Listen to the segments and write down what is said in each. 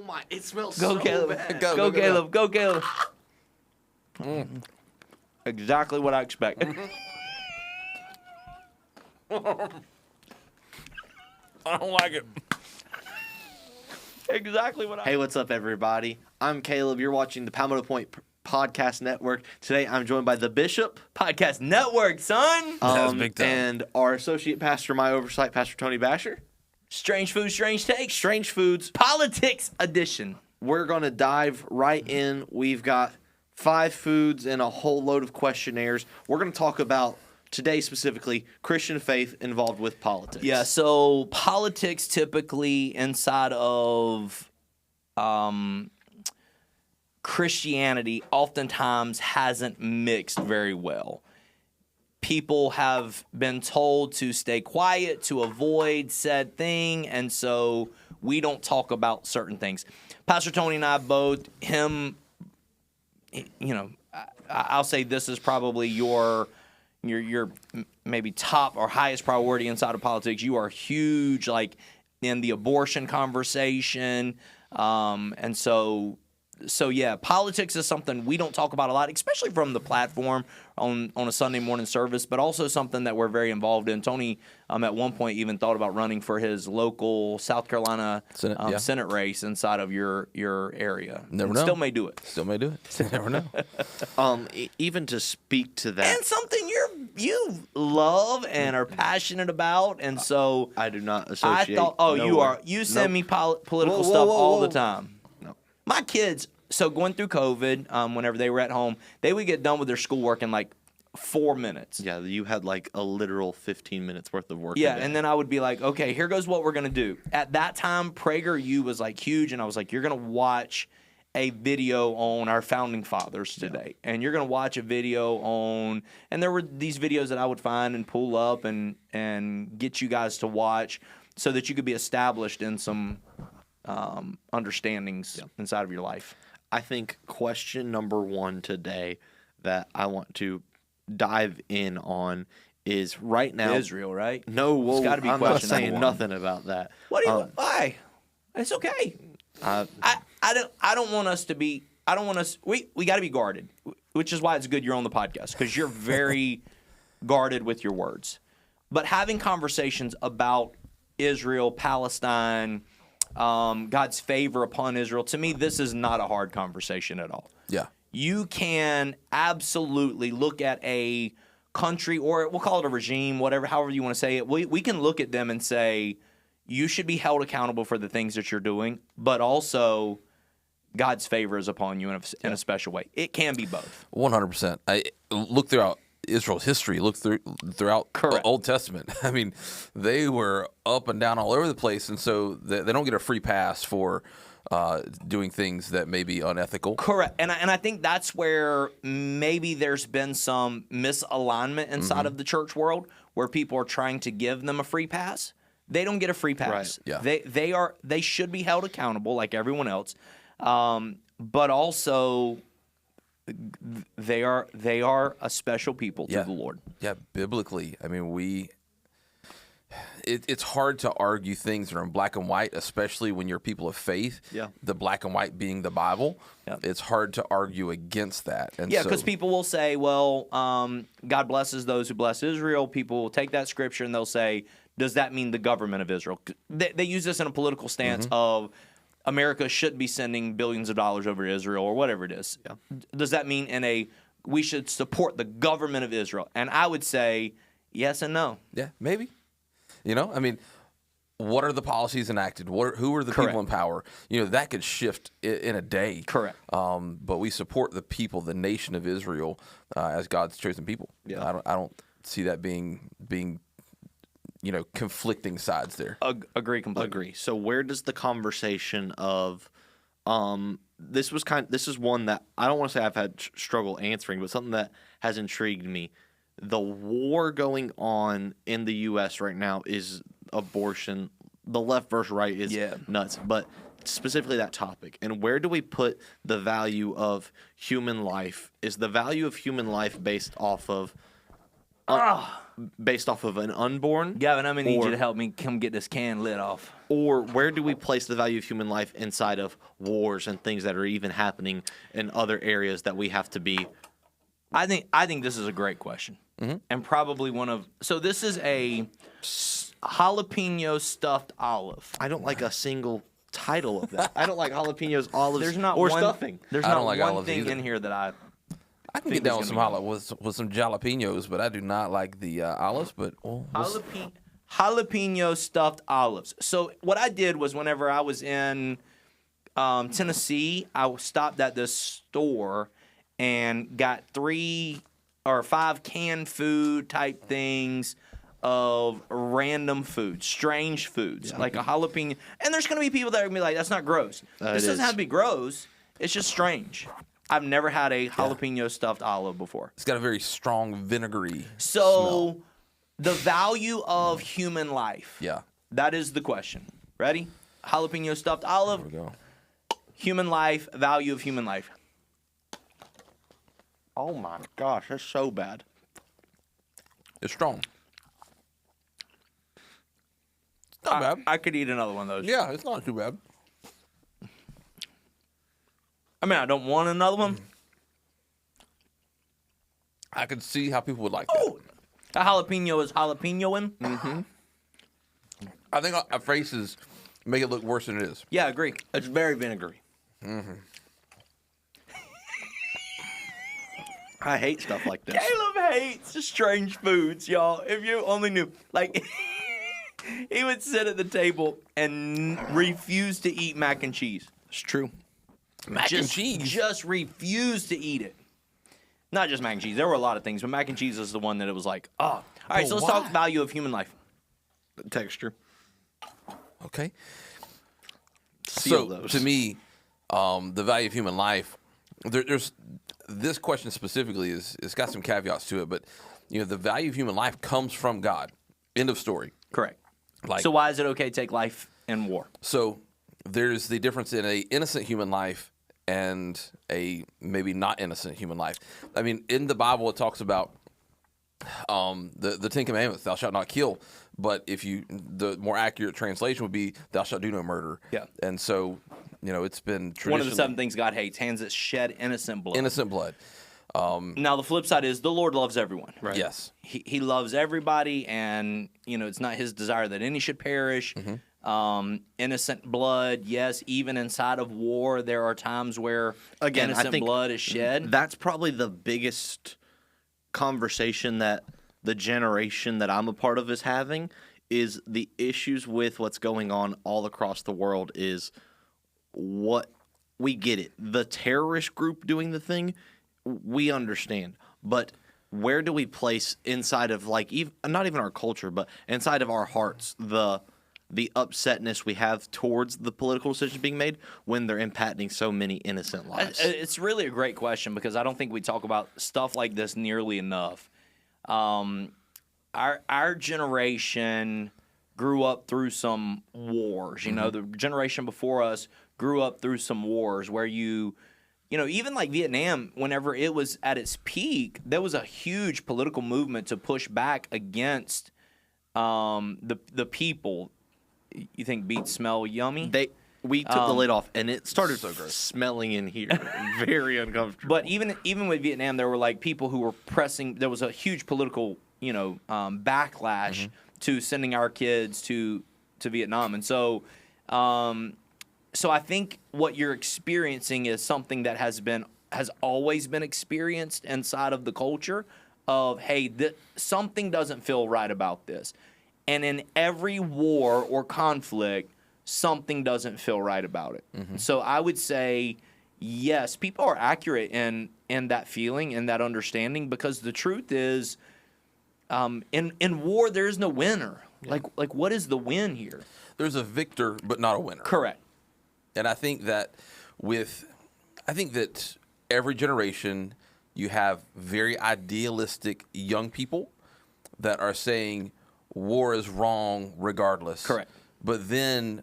my! It smells Go, so Caleb. bad. Go, Caleb. Go, Caleb. Exactly what I expected. I don't like it. Exactly what I. Hey, what's up, everybody? I'm Caleb. You're watching the Palmetto Point Podcast Network. Today, I'm joined by the Bishop Podcast Network, son. That's big time. and our associate pastor, my oversight, Pastor Tony Basher. Strange Food, Strange Takes. Strange Foods. Politics Edition. We're going to dive right in. We've got 5 foods and a whole load of questionnaires. We're going to talk about, today specifically, Christian faith involved with politics. Yeah, so politics typically inside of Christianity oftentimes hasn't mixed very well. People have been told to stay quiet, to avoid said thing, and so we don't talk about certain things. Pastor Tony and I both, I'll say this is probably your maybe top or highest priority inside of politics. You are huge, like in the abortion conversation, and so yeah, politics is something we don't talk about a lot, especially from the platform on a Sunday morning service, but also something that we're very involved in. Tony, at one point, even thought about running for his local South Carolina Senate race inside of your area. Never know. Still may do it. Still may do it. Never know. Even to speak to that. And something you love and are passionate about, and so I do not associate. I thought, you send me political stuff all the time. No. My kids, so going through COVID, whenever they were at home, they would get done with their schoolwork in like 4 minutes. Yeah, you had like a literal 15 minutes worth of work. Yeah, and then I would be like, okay, here goes what we're going to do. At that time, PragerU was like huge, and I was like, you're going to watch a video on our founding fathers today. Yeah. And you're going to watch a video on, and there were these videos that I would find and pull up and get you guys to watch so that you could be established in some understandings inside of your life. I think question number 1 today that I want to dive in on is right now Israel, right? No, It's gotta be I'm not question number saying 1. nothing about that. What do you? Why? It's okay. I don't want us to be. I don't want us. We got to be guarded, which is why it's good you're on the podcast, because you're very guarded with your words. But having conversations about Israel, Palestine, God's favor upon Israel, to me, this is not a hard conversation at all. Yeah. You can absolutely look at a country, or we'll call it a regime, however you want to say it. We can look at them and say, you should be held accountable for the things that you're doing, but also God's favor is upon you in a special way. It can be both. 100%. I look throughout Israel's history, throughout the Old Testament. I mean, they were up and down all over the place, and so they don't get a free pass for doing things that may be unethical. Correct. And I think that's where maybe there's been some misalignment inside of the church world, where people are trying to give them a free pass. They don't get a free pass. Right. Yeah. They should be held accountable like everyone else. But also they are a special people to the Lord. Yeah, biblically. I mean, it's hard to argue things that are in black and white, especially when you're people of faith. Yeah. The black and white being the Bible. Yeah. It's hard to argue against that. And Yeah, because people will say, well, God blesses those who bless Israel. People will take that scripture and they'll say, does that mean the government of Israel? They use this in a political stance of America should be sending billions of dollars over to Israel or whatever it is. Yeah. Does that mean we should support the government of Israel? And I would say yes and no. Yeah, maybe. I mean, what are the policies enacted? Who are the people in power? That could shift in a day. Correct. But we support the people, the nation of Israel, as God's chosen people. Yeah. I don't see that being conflicting sides there. Agree completely. Agree. So where does the conversation of this is one that I don't want to say I've had struggle answering, but something that has intrigued me. The war going on in the U.S. right now is abortion. The left versus right is nuts, but specifically that topic. And where do we put the value of human life? Is the value of human life based off of based off of an unborn? Gavin, I'm gonna need Or- you to help me come get this can lid off. Or where do we place the value of human life inside of wars and things that are even happening in other areas that we have to be? I think this is a great question, and probably one of. So this is a jalapeno stuffed olive. I don't like a single title of that. I don't like jalapenos, olives, There's not or one, stuffing. There's I not don't like one olives thing either. in here that I can think get down was with gonna some with some jalapenos, but I do not like the olives. But jalapeno stuffed olives. So what I did was whenever I was in Tennessee, I stopped at this store and got 3 or 5 canned food type things of random food, strange foods, like a jalapeno. And there's going to be people that are going to be like, that's not gross. This doesn't have to be gross. It's just strange. I've never had a jalapeno stuffed olive before. it's got a very strong vinegary So smell. the value of human life. Yeah, That is the question. Ready? Jalapeno stuffed olive, there we go. human life, value of human life. Oh my gosh, that's so bad. It's strong. It's not bad. I could eat another one of those. Yeah, it's not too bad. I mean, I don't want another one. I could see how people would like that. Oh, a jalapeno is jalapenoing. I think our faces make it look worse than it is. Yeah, I agree. It's very vinegary. I hate stuff like this. Caleb hates strange foods, y'all. If you only knew. Like, he would sit at the table and refuse to eat mac and cheese. It's true. Mac and cheese. Just refused to eat it. Not just mac and cheese. There were a lot of things, but mac and cheese is the one that it was like, oh. All right, so let's talk value of human life. Texture. Okay. Seal So those. to me, the value of human life. There's this question specifically it's got some caveats to it, but the value of human life comes from God. End of story. Correct. Like So why is it okay to take life in war? So there's the difference in a innocent human life and a maybe not innocent human life. I mean, in the Bible, it talks about the Ten Commandments: "Thou shalt not kill." But the more accurate translation would be, "Thou shalt do no murder." Yeah. And so, it's been One of the traditionally 7 things God hates: hands that shed innocent blood. innocent blood. Now the flip side is the Lord loves everyone. Right. Yes. He loves everybody, and it's not His desire that any should perish. Innocent blood, yes. Even inside of war, there are times where Again, I innocent think blood is shed. That's probably the biggest conversation that the generation that I'm a part of is having, is the issues with what's going on all across the world. Is what we get it. The terrorist group doing the thing, we understand. But where do we place inside of not even our culture, but inside of our hearts, the upsetness we have towards the political decisions being made when they're impacting so many innocent lives? It's really a great question because I don't think we talk about stuff like this nearly enough. Our generation grew up through some wars. The generation before us grew up through some wars where even like Vietnam, whenever it was at its peak, there was a huge political movement to push back against the people. You think beets smell yummy? We took the lid off, and it started smelling in here. Very uncomfortable. But even with Vietnam, there were like people who were pressing. There was a huge political, backlash to sending our kids to Vietnam, and so I think what you're experiencing is something that has always been experienced inside of the culture of, hey, something doesn't feel right about this, and in every war or conflict, something doesn't feel right about it. So I would say, yes, people are accurate in that feeling and that understanding, because the truth is, in war there is no winner. Yeah. Like what is the win here? There's a victor, but not a winner. Correct. And I think that every generation you have very idealistic young people that are saying war is wrong regardless. Correct. But then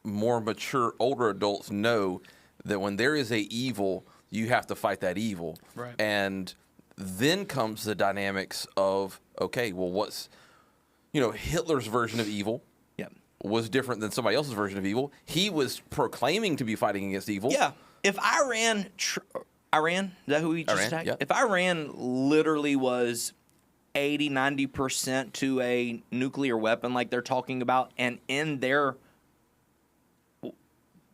more mature older adults know that when there is a evil, you have to fight that evil. Right. And then comes the dynamics of okay, well, what's Hitler's version of evil Yeah. was different than somebody else's version of evil. He was proclaiming to be fighting against evil. Yeah. If Iran, is that who we just Iran, attacked? yeah. If Iran literally was 80, 90% to a nuclear weapon like they're talking about, and in their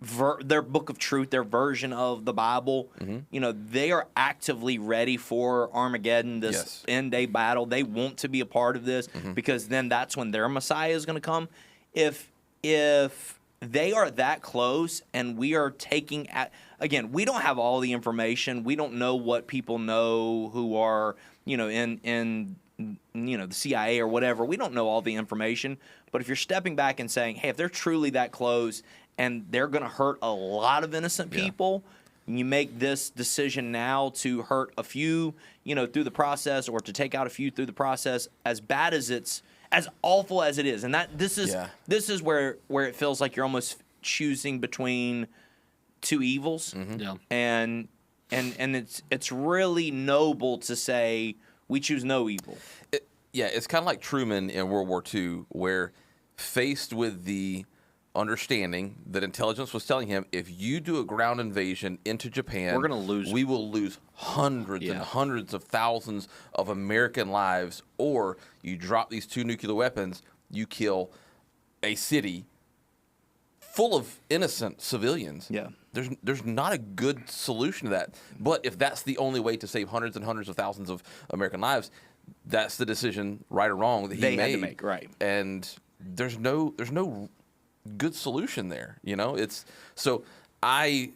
book of truth, their version of the Bible, they are actively ready for Armageddon, this end day battle. They want to be a part of this because then that's when their Messiah is going to come. If they are that close and we are taking again, we don't have all the information. We don't know what people know who are, in the CIA or whatever. We don't know all the information. But if you're stepping back and saying, hey, if they're truly that close and they're going to hurt a lot of innocent people, you make this decision now to hurt a few, through the process, or to take out a few through the process, as bad as as awful as it is. And this is where it feels like you're almost choosing between two evils. Yeah. And it's really noble to say we choose no evil. It's kind of like Truman in World War II, where faced with the understanding that intelligence was telling him, if you do a ground invasion into Japan, we're going to lose. We will lose hundreds and hundreds of thousands of American lives, or you drop these 2 nuclear weapons, you kill a city full of innocent civilians. Yeah. There's not a good solution to that. But if that's the only way to save hundreds and hundreds of thousands of American lives, that's the decision, right or wrong, that he made. Had to make, right. And there's no good solution there. It's so I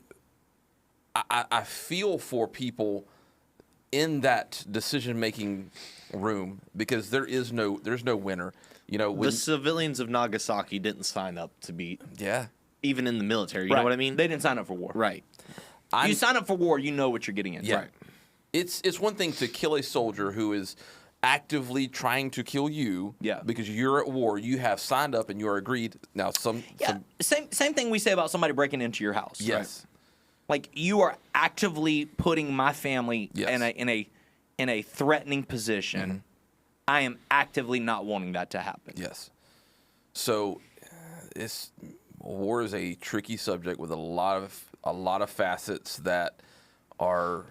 feel for people in that decision-making room, because there's no winner. The civilians of Nagasaki didn't sign up to be even in the military. You know what I mean? They didn't sign up for war. Right. You sign up for war, you know what you're getting into. Yeah. Right. It's one thing to kill a soldier who is actively trying to kill you because you're at war. You have signed up and you are agreed. Now, same thing we say about somebody breaking into your house. Yes. Right? Like, you are actively putting my family in a threatening position. I am actively not wanting that to happen. Yes. So, war is a tricky subject with a lot of facets that are,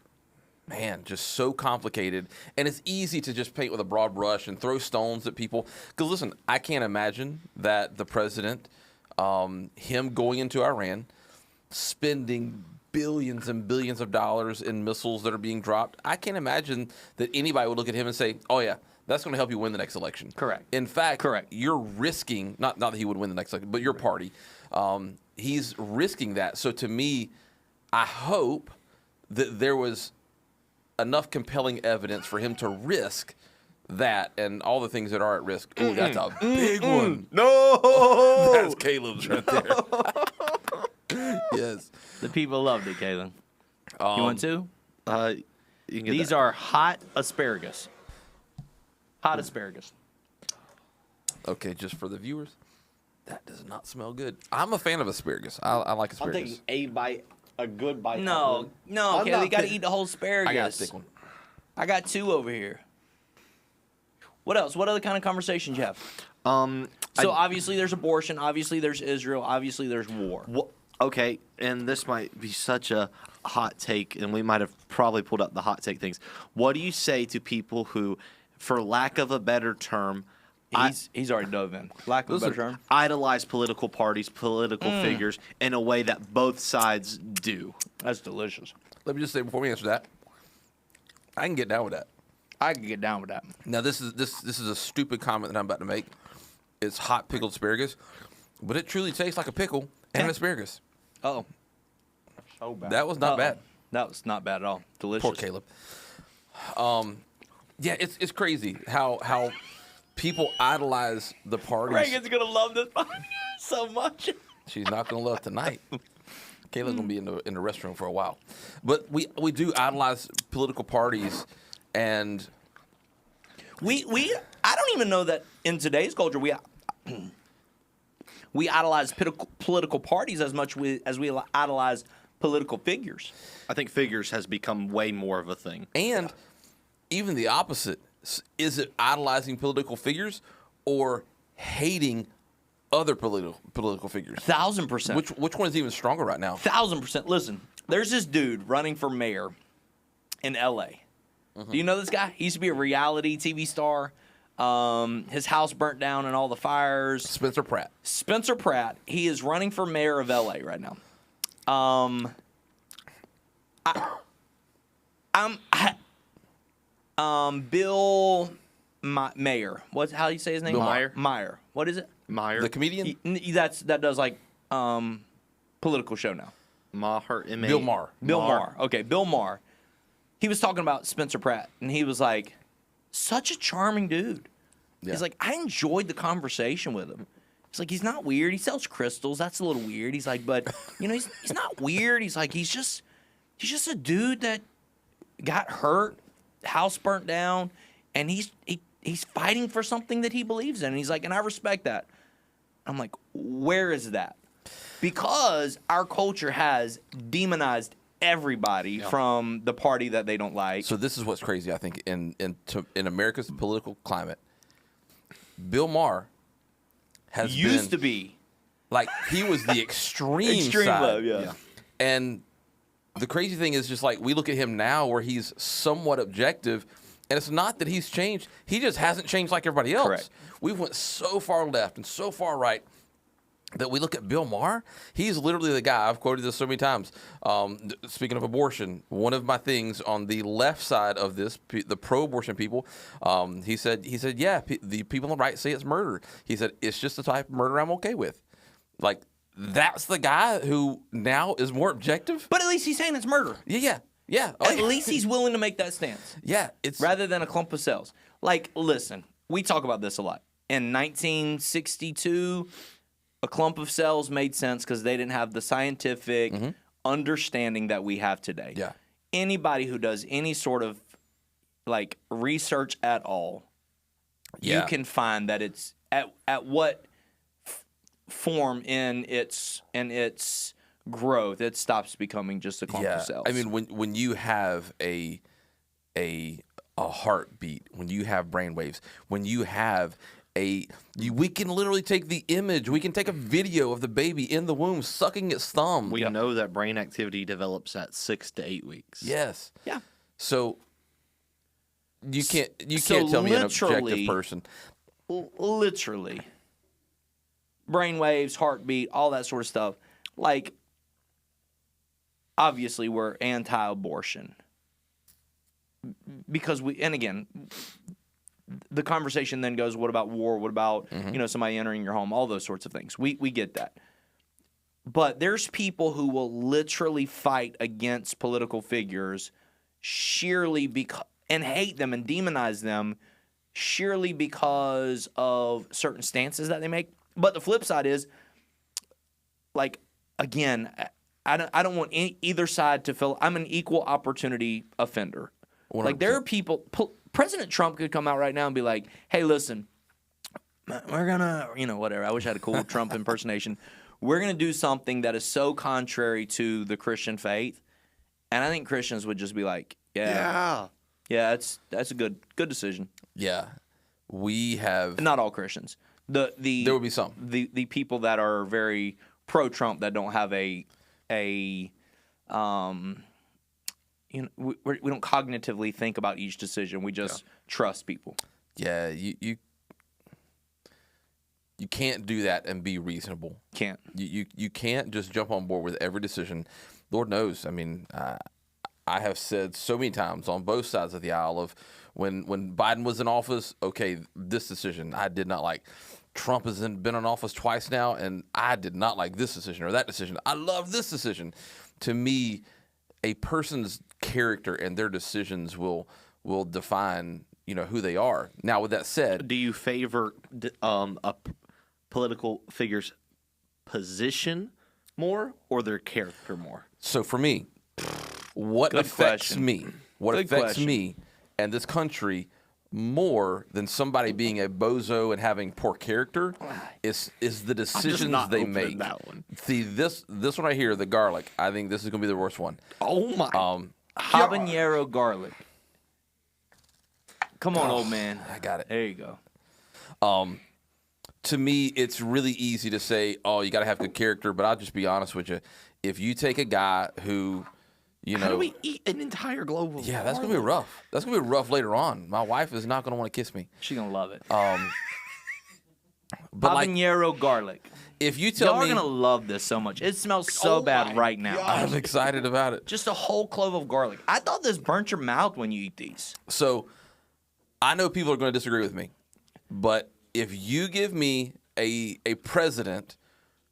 just so complicated. And it's easy to just paint with a broad brush and throw stones at people. Because listen, I can't imagine that the president, him going into Iran, spending billions and billions of dollars in missiles that are being dropped. I can't imagine that anybody would look at him and say, oh yeah, that's going to help you win the next election. Correct. In fact, you're risking, not that he would win the next election, but your party, he's risking that. So to me, I hope that there was enough compelling evidence for him to risk that and all the things that are at risk. Oh, that's a big one. No! That's Caleb's right there. Yes. The people loved it, Caleb. You want to? You can get These are hot asparagus. Hot asparagus. Okay, just for the viewers, that does not smell good. I'm a fan of asparagus. I like I'm asparagus. taking a good bite. No, Caleb, you got to eat the whole asparagus. I got a thick one. I got 2 over here. What else? What other kind of conversations you have? So obviously there's abortion. Obviously there's Israel. Obviously there's war. Okay, and this might be such a hot take, and we might have probably pulled up the hot take things. What do you say to people who, for lack of a better term, He's already dove in. Lack of a better term. idolize political parties, political figures in a way that both sides do? That's delicious. Let me just say before we answer that, I can get down with that. I can get down with that. Now this is a stupid comment that I'm about to make. It's hot pickled asparagus, but it truly tastes like a pickle and asparagus. Oh. So bad. That was not bad. That was not bad at all. Delicious. Poor Caleb. Yeah, it's crazy how people idolize the parties. Reagan's gonna love this so much. She's not gonna love tonight. Caleb's gonna be in the restroom for a while. But we do idolize political parties, and we I don't even know that in today's culture we idolize political parties as much as we idolize political figures. I think figures has become way more of a thing. even the opposite. Is it idolizing political figures or hating other political figures? 1,000%. Which one is even stronger right now? 1,000%. Listen, there's this dude running for mayor in L.A. Do you know this guy? He used to be a reality TV star. His house burnt down in all the fires. Spencer Pratt. Spencer Pratt. He is running for mayor of L.A. right now. Bill Mayer. How do you say his name? Bill Meyer. Meyer. What is it? Meyer. The comedian? That does like political show now. Maher. Bill Maher. Bill Maher. Okay, Bill Maher. He was talking about Spencer Pratt, and he was like, such a charming dude. Yeah. He's like, I enjoyed the conversation with him. He's like, he's not weird. He sells crystals. That's a little weird. He's like, but he's not weird. He's like, he's just a dude that got hurt, house burnt down, and he's fighting for something that he believes in. And he's like, and I respect that. I'm like, where is that? Because our culture has demonized everybody from the party that they don't like. So this is what's crazy, I think, in America's political climate. Bill Maher used to be like he was the extreme side. left, yeah. And the crazy thing is just like we look at him now where he's somewhat objective, and it's not that he's changed. He just hasn't changed like everybody else. Correct. We've went so far left and so far right that we look at Bill Maher. He's literally the guy. I've quoted this so many times. Speaking of abortion, one of my things on the left side of this, the pro-abortion people, he said, yeah, the people on the right say it's murder. He said, it's just the type of murder I'm okay with. Like, that's the guy who now is more objective. But at least he's saying it's murder. Yeah. At least he's willing to make that stance. Yeah. It's rather than a clump of cells. Like, listen, we talk about this a lot. In 1962, a clump of cells made sense because they didn't have the scientific understanding that we have today. Yeah. Anybody who does any sort of like research at all, you can find that it's at what form in its growth, it stops becoming just a clump of cells. I mean, when you have a heartbeat, when you have brain waves, when you have we can literally take the image. We can take a video of the baby in the womb sucking its thumb. We know that brain activity develops at 6 to 8 weeks. Yes. Yeah. So you can't tell me an objective person. Literally. Brain waves, heartbeat, all that sort of stuff. Like, obviously, we're anti-abortion because the conversation then goes, what about war? What about, somebody entering your home? All those sorts of things. We get that. But there's people who will literally fight against political figures sheerly and hate them and demonize them sheerly because of certain stances that they make. But the flip side is, like, again, I don't want either side to feel I'm an equal opportunity offender. 100%. Like, there are people... President Trump could come out right now and be like, hey, listen, we're going to, whatever. I wish I had a cool Trump impersonation. We're going to do something that is so contrary to the Christian faith. And I think Christians would just be like, yeah, that's a good decision. Yeah. We have... Not all Christians. There would be some. The people that are very pro-Trump that don't have we don't cognitively think about each decision. We just trust people. Yeah, you can't do that and be reasonable. Can't. You can't just jump on board with every decision. Lord knows. I mean, I have said so many times on both sides of the aisle of when Biden was in office, okay, this decision I did not like. Trump has been in office twice now, and I did not like this decision or that decision. I love this decision. To me, a person's character and their decisions will define who they are. Now, with that said, do you favor a political figure's position more or their character more? So for me, what Good affects question. me, what Good affects question. me and this country more than somebody being a bozo and having poor character is the decisions not they opening make. that one. See, this one right here, the garlic, I think this is going to be the worst one. Oh my! Habanero garlic. Come on, old man. I got it. There you go. To me, it's really easy to say, oh, you got to have good character, but I'll just be honest with you. If you take a guy who, How do we eat an entire globe of that's going to be rough. That's going to be rough later on. My wife is not going to want to kiss me. She's going to love it. But Habanero garlic. if you tell Y'all me. are going to love this so much. It smells so bad right now. I'm excited about it. Just a whole clove of garlic. I thought this burnt your mouth when you eat these. So I know people are going to disagree with me, but if you give me a president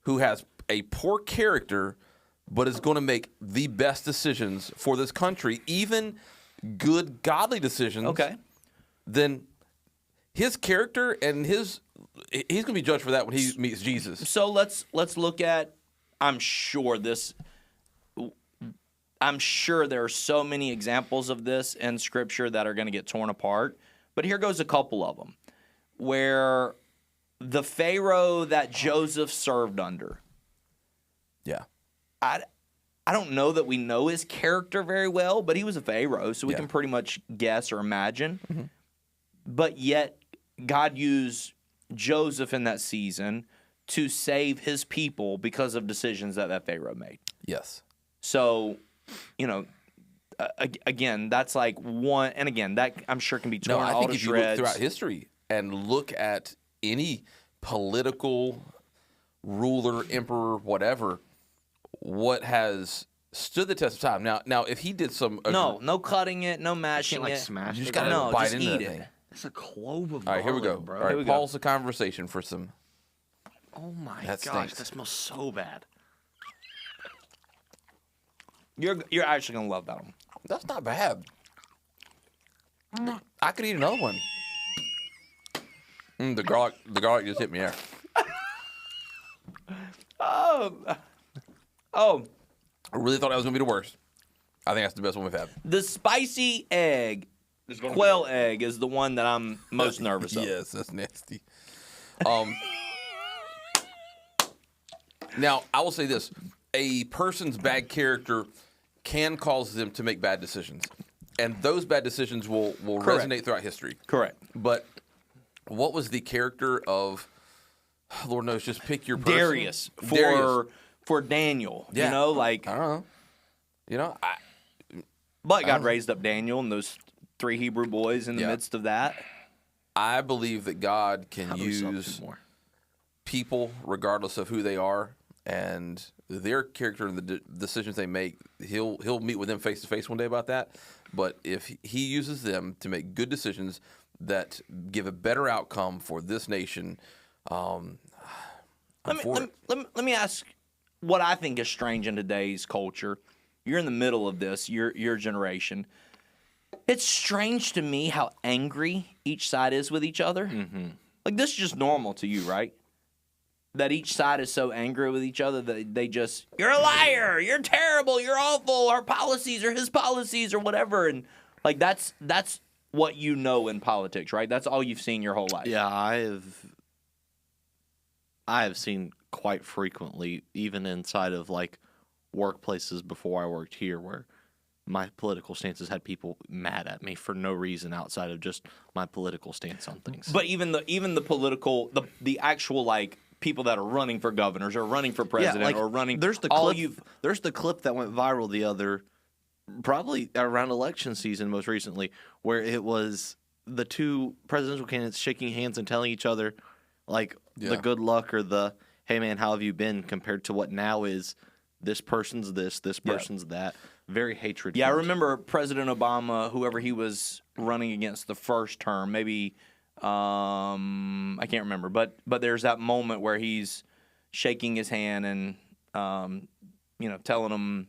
who has a poor character but is going to make the best decisions for this country, even good, godly decisions, Okay. then his character and he's going to be judged for that when he meets Jesus. So let's look at. I'm sure there are so many examples of this in Scripture that are going to get torn apart. But here goes a couple of them, where the Pharaoh that Joseph served under. Yeah. I don't know that we know his character very well, but he was a Pharaoh, so we can pretty much guess or imagine. Mm-hmm. But yet, God used Joseph in that season to save his people because of decisions that Pharaoh made. Yes. So, again, that's like one, and again, that I'm sure can be torn all to shreds. If you look throughout history and look at any political ruler, emperor, whatever, what has stood the test of time. Now, if he did some no cutting it, no mashing it, smash you it. just gotta bite just into eat that thing. It's a clove of garlic, All right, here we go. bro. All right, Here we go. pause the conversation for some. Oh my That gosh, stinks. that smells so bad. You're actually gonna love that one. That's not bad. I could eat another one. The garlic just hit me there. Oh, I really thought that was gonna be the worst. I think that's the best one we've had. the spicy egg, quail egg, is the one that I'm most nervous of. Yes, that's nasty. Now, I will say this. A person's bad character can cause them to make bad decisions. And those bad decisions will Correct. resonate throughout history. Correct. But what was the character of, Lord knows, just pick your person. Darius for Daniel. Yeah. I I don't know. but God raised up Daniel and those 3 Hebrew boys in the midst of that. I believe that God can How do we sell use two more? people, regardless of who they are, and their character and the decisions they make. He'll meet with them face to face one day about that. But if he uses them to make good decisions that give a better outcome for this nation, Let me ask what I think is strange in today's culture. You're in the middle of this, your generation. It's strange to me how angry each side is with each other. Mm-hmm. Like, this is just normal to you, right? That each side is so angry with each other that they just, you're a liar, you're terrible, you're awful, our policies are his policies or whatever. And, like, that's what you know in politics, right? That's all you've seen your whole life. Yeah, I have seen quite frequently, even inside of like workplaces before I worked here, where my political stances had people mad at me for no reason outside of just my political stance on things. But even the political, the actual like people that are running for governors or running for president or running, there's the clip that went viral the other, probably around election season most recently, where it was the 2 presidential candidates shaking hands and telling each other like the good luck or the hey man, how have you been, compared to what now is this person's this person's that. Very hatred. Yeah, I remember President Obama, whoever he was running against the first term, maybe I can't remember, but there's that moment where he's shaking his hand and telling him,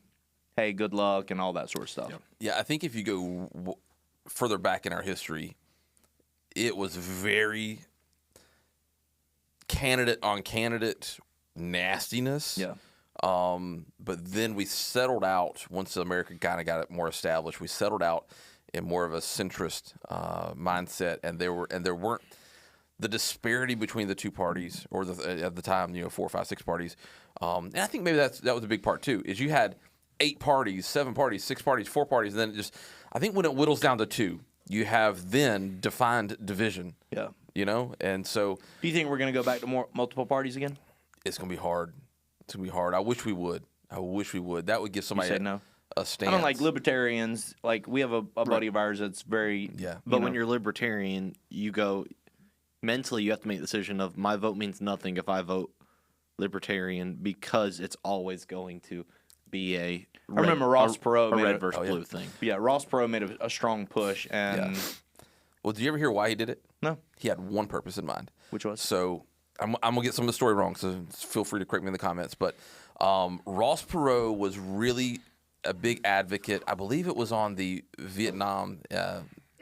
hey, good luck and all that sort of stuff. Yeah, I think if you go further back in our history, it was very candidate on candidate nastiness. Yeah. But then we settled out once America kind of got it more established. We settled out in more of a centrist mindset, and there weren't the disparity between the 2 parties, or at the time 4, 5, 6 parties. And I think maybe that was a big part too. Is you had 8 parties, 7 parties, 6 parties, 4 parties, and then I think when it whittles down to 2, you have then defined division. Yeah. And so Do you think we're going to go back to more multiple parties again? it's going to be hard. It's going to be hard. I wish we would. That would give somebody said no. a stance. I don't like libertarians. Like, we have a buddy of ours that's very. Yeah. But when you're libertarian, you go mentally. You have to make the decision of my vote means nothing if I vote libertarian because it's always going to be a. I remember Ross Perot a made red a- versus blue thing. Yeah, Ross Perot made a strong push, and Well, did you ever hear why he did it? no, He had one purpose in mind. which was So I'm going to get some of the story wrong, so feel free to correct me in the comments. But Ross Perot was really a big advocate. I believe it was on the Vietnam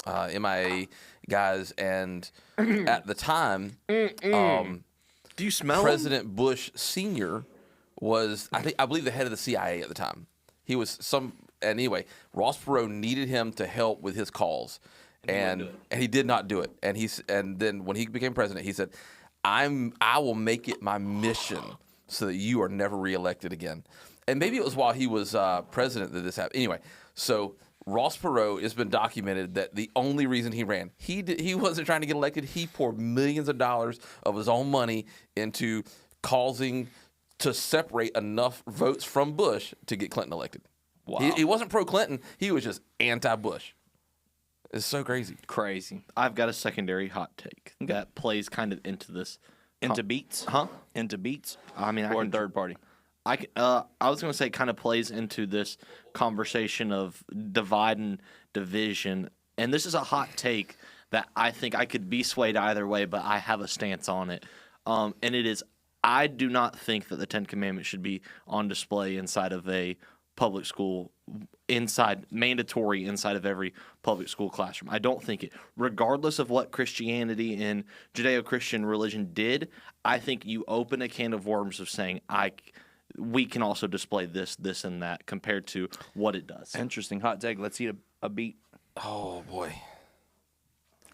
MIA guys. And at the time, Do you smell President Bush Sr. was, I believe, the head of the CIA at the time. He was anyway, Ross Perot needed him to help with his cause. And he did not do it. And then when he became president, he said, I will make it my mission so that you are never reelected again. And maybe it was while he was president that this happened. Anyway, so Ross Perot, it's been documented that the only reason he ran, he wasn't trying to get elected. He poured millions of dollars of his own money into causing to separate enough votes from Bush to get Clinton elected. Wow. He wasn't pro-Clinton. He was just anti-Bush. It's so crazy. crazy. I've got a secondary hot take that plays kind of into this. Into beats? Huh? Into beats? I mean, I Or can- third party? I was going to say it kind of plays into this conversation of divide and division. And this is a hot take that I think I could be swayed either way, but I have a stance on it. And it is, I do not think that the Ten Commandments should be on display inside of a public school, mandatory inside of every public school classroom. I don't think it. Regardless of what Christianity and Judeo-Christian religion did, I think you open a can of worms of saying, we can also display this, this, and that compared to what it does. Interesting. Hot take. Let's eat a beat. Oh, boy.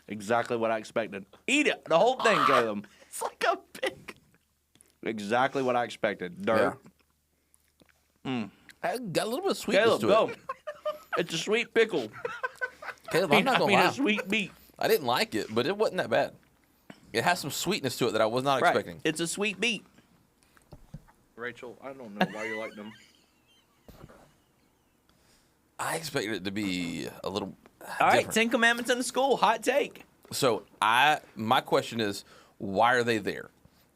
Exactly what I expected. Eat it. The whole thing, Caleb. It's like a big. Exactly what I expected. Dirt. I got a little bit of sweetness Caleb, to go. it. It's a sweet pickle. Caleb, I'm not I going mean, to lie. a sweet beet. I didn't like it, but it wasn't that bad. It has some sweetness to it that I was not Right. expecting. It's a sweet beet. Rachel, I don't know why you like them. I expected it to be a little All right, different. 10 Commandments in the school. Hot take. So my question is, why are they there?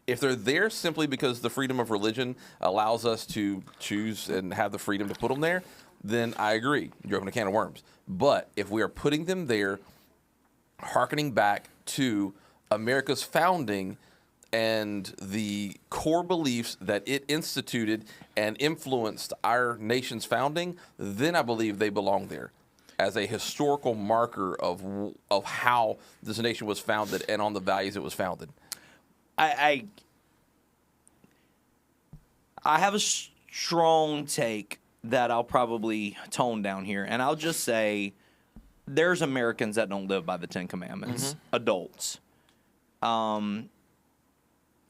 If they're there simply because the freedom of religion allows us to choose and have the freedom to put them there, then I agree. You're opening a can of worms. But if we are putting them there, hearkening back to America's founding and the core beliefs that it instituted and influenced our nation's founding, then I believe they belong there as a historical marker of how this nation was founded and on the values it was founded. I have a strong take that I'll probably tone down here, and I'll just say there's Americans that don't live by the Ten Commandments, adults.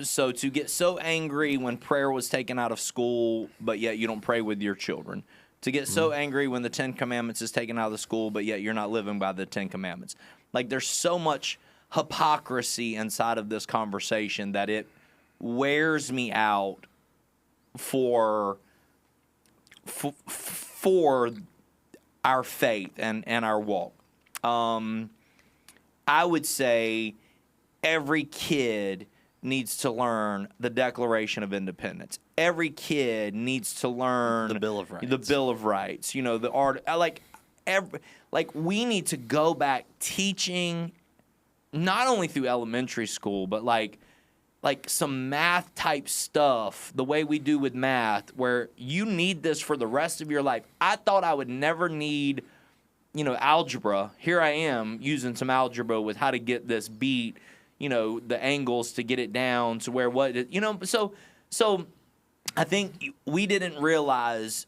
So to get so angry when prayer was taken out of school, but yet you don't pray with your children. To get so angry when the Ten Commandments is taken out of the school, but yet you're not living by the Ten Commandments. Like, there's so much hypocrisy inside of this conversation that it wears me out for our faith and our walk. I would say every kid needs to learn the Declaration of Independence. Every kid needs to learn The Bill of Rights. The Bill of Rights. You know, the art. Like we need to go back teaching, not only through elementary school, but like some math type stuff, the way we do with math, where you need this for the rest of your life. I thought I would never need, algebra. Here I am using some algebra with how to get this beat, the angles to get it down to where so I think we didn't realize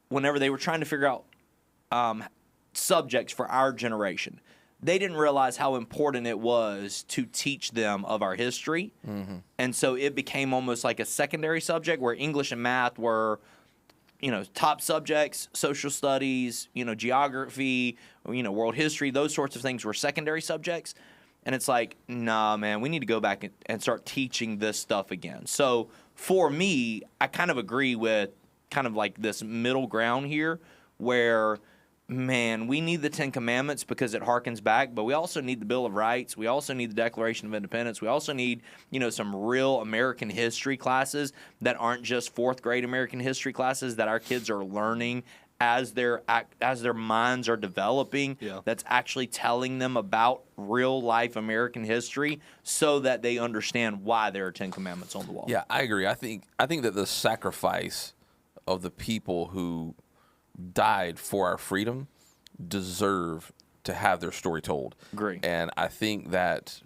whenever they were trying to figure out subjects for our generation, they didn't realize how important it was to teach them of our history. And so it became almost like a secondary subject where English and math were top subjects, social studies, geography, world history, those sorts of things were secondary subjects. And it's like, nah, man, we need to go back and start teaching this stuff again. So for me, I kind of agree with kind of like this middle ground here where, man, we need the Ten Commandments because it harkens back, but we also need the Bill of Rights. We also need the Declaration of Independence. We also need, some real American history classes that aren't just fourth grade American history classes that our kids are learning as their minds are developing. Yeah. That's actually telling them about real life American history so that they understand why there are 10 Commandments on the wall. Yeah, I agree. I think that the sacrifice of the people who died for our freedom deserve to have their story told. Agree. And I think that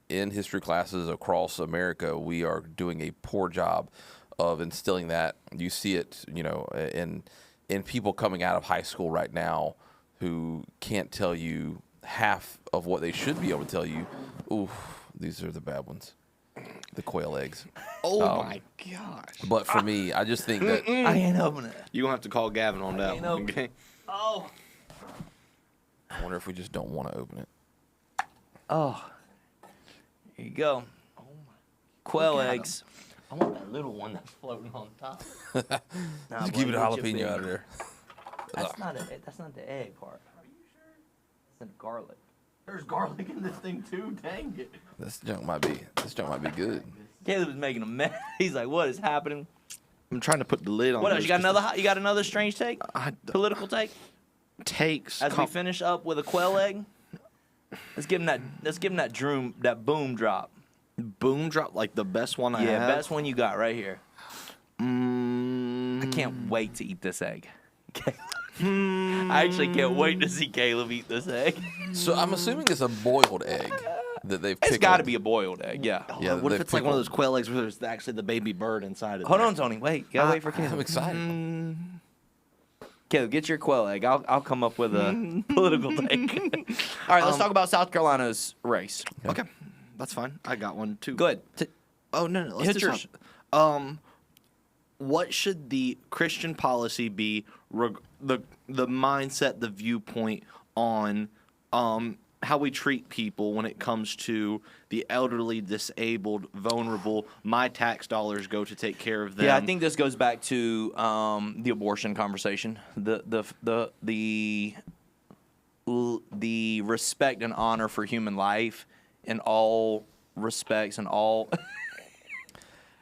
in history classes across America, we are doing a poor job of instilling that. You see it, in people coming out of high school right now who can't tell you half of what they should be able to tell you. Ooh, these are the bad ones. The quail eggs. Oh my gosh. But for me, I just think that I ain't opening it. You're going to have to call Gavin on that one, open okay? Oh. I wonder if we just don't want to open it. Oh. Here you go. Oh my. Quail eggs. I want that little one that's floating on top. Just keep it a jalapeno out of there. That's not the egg part. Are you sure? It's the garlic. There's garlic in this thing too, dang it. This junk might be good. Caleb is making a mess. He's like, what is happening? I'm trying to put the lid on. What else? You got another strange take? Political take? Takes. As we finish up with a quail egg? Let's give him that boom drop. Boom drop, like the best one I have? Yeah, best one you got right here. I can't wait to eat this egg. I actually can't wait to see Caleb eat this egg. So I'm assuming it's a boiled egg that they've pickled. It's got to be a boiled egg, yeah. Yeah, What if it's like one of those quail eggs where there's actually the baby bird inside it? Hold on, Tony. Wait. You got to wait for Caleb. I'm excited. Caleb, get your quail egg. I'll come up with a political take. All right, let's talk about South Carolina's race. Okay, that's fine. I got one too. Good. Oh no, let's Hit do yours. something. What should the Christian policy be? The mindset, the viewpoint on how we treat people when it comes to the elderly, disabled, vulnerable. My tax dollars go to take care of them. Yeah, I think this goes back to the abortion conversation. The respect and honor for human life in all respects and all.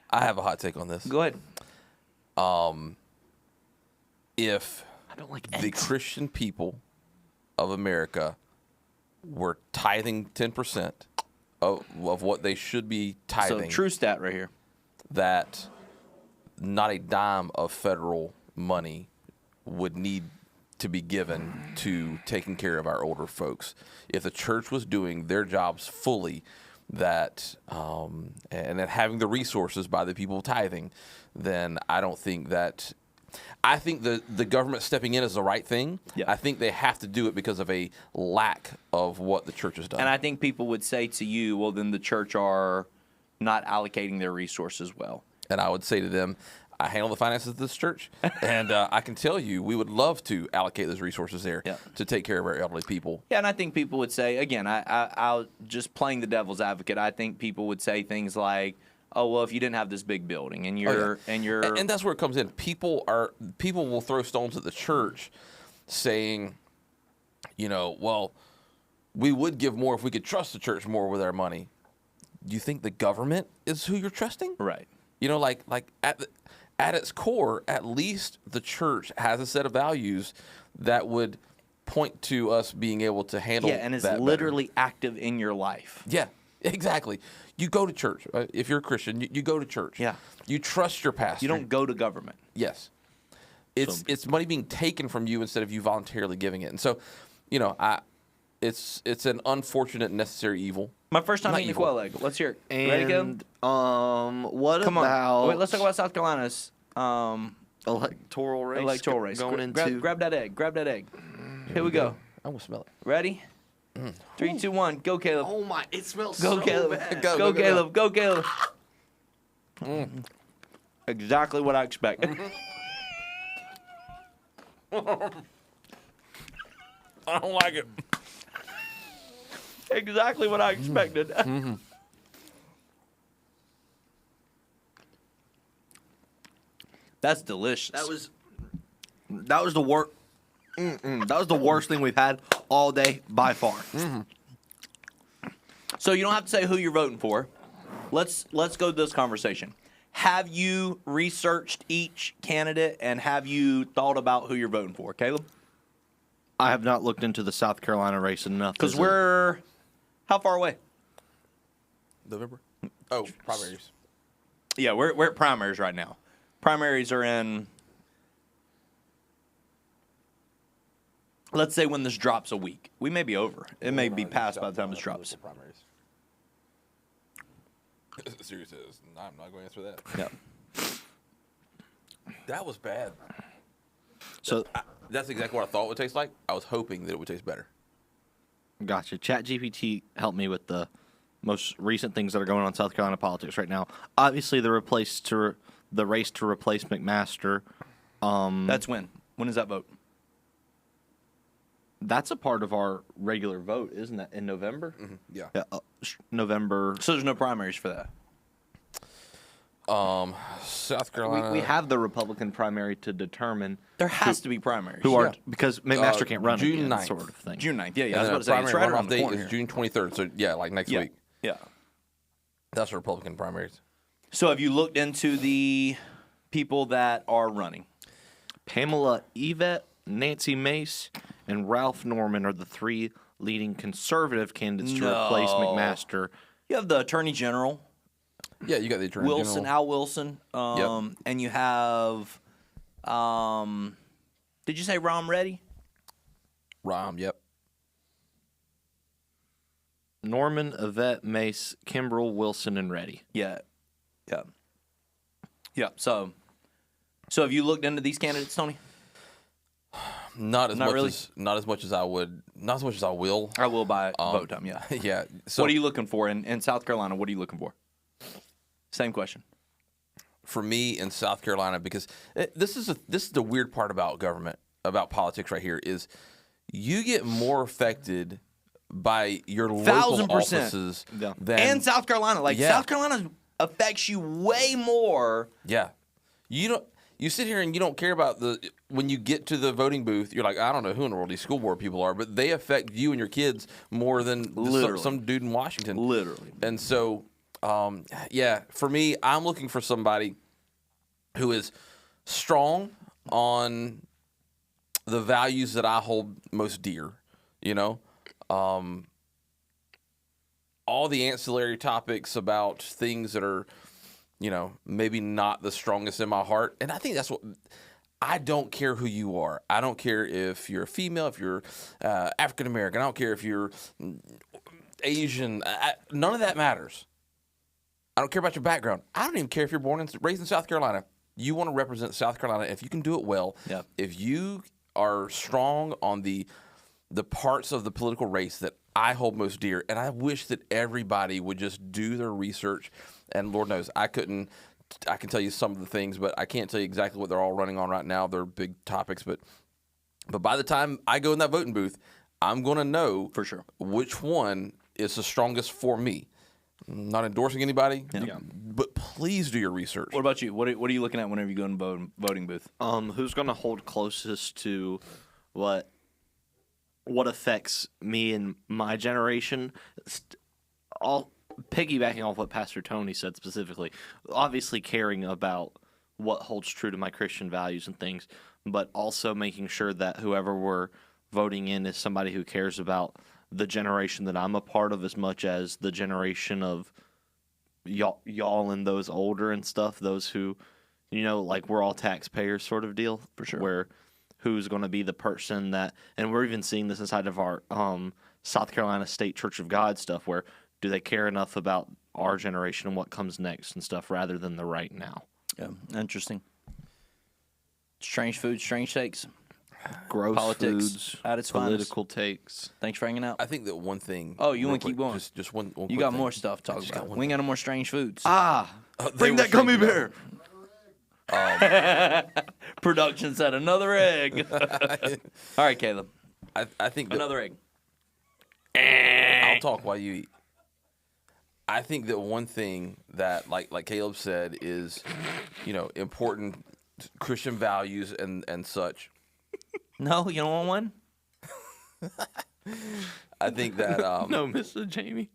I have a hot take on this. Go ahead. If I don't like the eggs. Christian people of America were tithing 10% of what they should be So tithing, true stat right here. that not a dime of federal money would need to be given to taking care of our older folks. If the church was doing their jobs fully, that and then having the resources by the people tithing, then I don't think that. I think the government stepping in is the right thing. Yeah. I think they have to do it because of a lack of what the church has done. And I think people would say to you, well, then the church are not allocating their resources well. And I would say to them, I handle the finances of this church, and I can tell you we would love to allocate those resources there to take care of our elderly people. Yeah, and I think people would say, again, I'll just playing the devil's advocate, I think people would say things like, oh, well, if you didn't have this big building and you're and that's where it comes in. People will throw stones at the church saying, well, we would give more if we could trust the church more with our money. Do you think the government is who you're trusting? right. Like at its core, at least the church has a set of values that would point to us being able to handle Yeah, and it's that literally active in your life. better. Yeah, exactly. You go to church. If you're a Christian, you go to church. Yeah. You trust your pastor. You don't go to government. Yes. It's money being taken from you instead of you voluntarily giving it. And so, it's an unfortunate necessary evil. My first time Not eating a evil. quail egg. Let's hear it. Ready, go? And what Come about on. Wait, let's talk about South Carolina's electoral race? electoral race. Going into Grab that egg. Grab that egg. Here we go. I'm going to smell it. Ready? 3, 2, 1. Go, Caleb. Oh my! It smells Go, so Caleb. bad. Go, Caleb. Go, Caleb. Exactly what I expected. I don't like it. Exactly what I expected. That's delicious. That was the worst. That was the worst thing we've had all day by far. So you don't have to say who you're voting for. Let's go to this conversation. Have you researched each candidate and have you thought about who you're voting for, Caleb? I have not looked into the South Carolina race enough. Because we're how far away? November? Oh, primaries. Yeah, we're at primaries right now. Primaries are in. Let's say when this drops a week. We may be over. It may be past by the time this drops. Primaries. Seriously, I'm not going to answer that. Yeah. That was bad. So That's exactly what I thought it would taste like. I was hoping that it would taste better. gotcha. ChatGPT helped me with the most recent things that are going on in South Carolina politics right now. Obviously, the race to replace McMaster. That's when. When is that vote? That's a part of our regular vote, isn't it? In November. Yeah. November. So there's no primaries for that. South Carolina. We have the Republican primary to determine There has to be primaries. who are because McMaster can't run June again, 9th. sort of thing. June 9th. Yeah, And I was then about to say, it's primary right around runoff the date corner is here. June 23rd. So yeah, like next Yeah. week. Yeah. That's the Republican primaries. So have you looked into the people that are running? Pamela Yvette, Nancy Mace, and Ralph Norman are the three leading conservative candidates to replace No. McMaster. You have the Attorney General, Yeah, you got the Attorney Wilson, General. Al Wilson, and you have, did you say Rom Reddy? Rahm, yep. Norman, Yvette, Mace, Kimbrell, Wilson, and Reddy. Yeah, yeah, yeah. So have you looked into these candidates, Tony? Not as Not much really? as not as much as I would. Not as much as I will. I will by vote time. Yeah. Yeah. So What are you looking for in South Carolina? What are you looking for? Same question. for me in South Carolina, because this is the weird part about government, about politics right here, is you get more affected by your local 1000%. offices Yeah. than And South Carolina, Yeah. South Carolina affects you way more. Yeah. You sit here and you don't care about when you get to the voting booth, you're like, I don't know who in the world these school board people are, but they affect you and your kids more than Literally. some dude in Washington. Literally. And so, for me, I'm looking for somebody who is strong on the values that I hold most dear, all the ancillary topics about things that are, maybe not the strongest in my heart. And I think that's what I don't care who you are. I don't care if you're a female, if you're African American. I don't care if you're Asian. None of that matters. I don't care about your background. I don't even care if you're born and raised in South Carolina. You want to represent South Carolina. If you can do it well, Yeah. if you are strong on the parts of the political race that I hold most dear, and I wish that everybody would just do their research. And Lord knows, I can tell you some of the things, but I can't tell you exactly what they're all running on right now. They're big topics, but by the time I go in that voting booth, I'm going to know For sure. which one is the strongest for me. I'm not endorsing anybody, but please do your research. What about you? What are you looking at whenever you go in the voting booth? Who's going to hold closest to what affects me and my generation? All piggybacking off what Pastor Tony said specifically, obviously caring about what holds true to my Christian values and things, but also making sure that whoever we're voting in is somebody who cares about the generation that I'm a part of as much as the generation of y'all and those older and stuff, those who, like we're all taxpayers sort of deal. For sure. Where who's going to be the person that, and we're even seeing this inside of our South Carolina State Church of God stuff, where do they care enough about our generation and what comes next and stuff rather than the right now? Yeah, interesting. Strange foods, strange takes. Gross Politics foods, at its political takes. Thanks for hanging out. I think that one thing. Oh, you real want to keep quick, going? Just one You quick got thing. more stuff to talk just got about. one We ain't got no more strange foods. Bring that gummy bear. Production said another egg. All right, Caleb. I think that, Another egg. I'll talk while you eat. I think that one thing that, like Caleb said, is, important Christian values and such. No, you don't want one? I think that No, Mr. Jamie.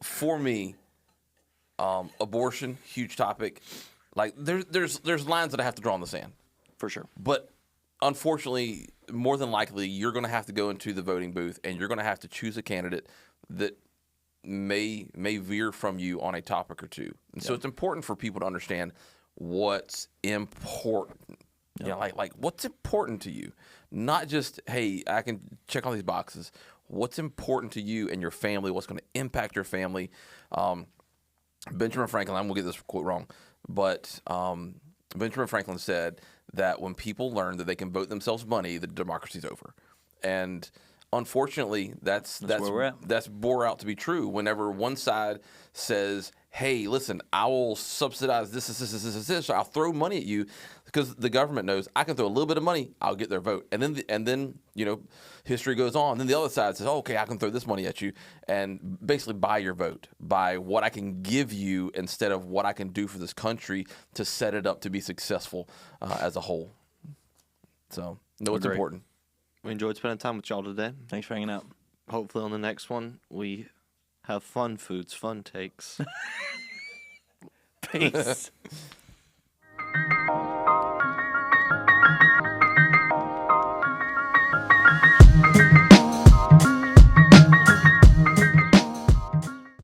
for me, abortion, huge topic. Like there's lines that I have to draw in the sand. For sure. But unfortunately, more than likely, you're going to have to go into the voting booth and you're going to have to choose a candidate that may veer from you on a topic or two. And so it's important for people to understand what's important. Like what's important to you? Not just, hey, I can check all these boxes. What's important to you and your family? What's going to impact your family? Benjamin Franklin, I'm going to get this quote wrong, but Benjamin Franklin said that when people learn that they can vote themselves money, the democracy's over. And unfortunately, that's where we're at. That's bore out to be true. Whenever one side says, hey, listen, I will subsidize this, so I'll throw money at you, because the government knows I can throw a little bit of money, I'll get their vote. And then history goes on. Then the other side says, okay, I can throw this money at you and basically buy your vote, buy what I can give you instead of what I can do for this country to set it up to be successful as a whole. So, no, it's important. We enjoyed spending time with y'all today. Thanks for hanging out. Hopefully on the next one, we have fun foods, fun takes. Peace.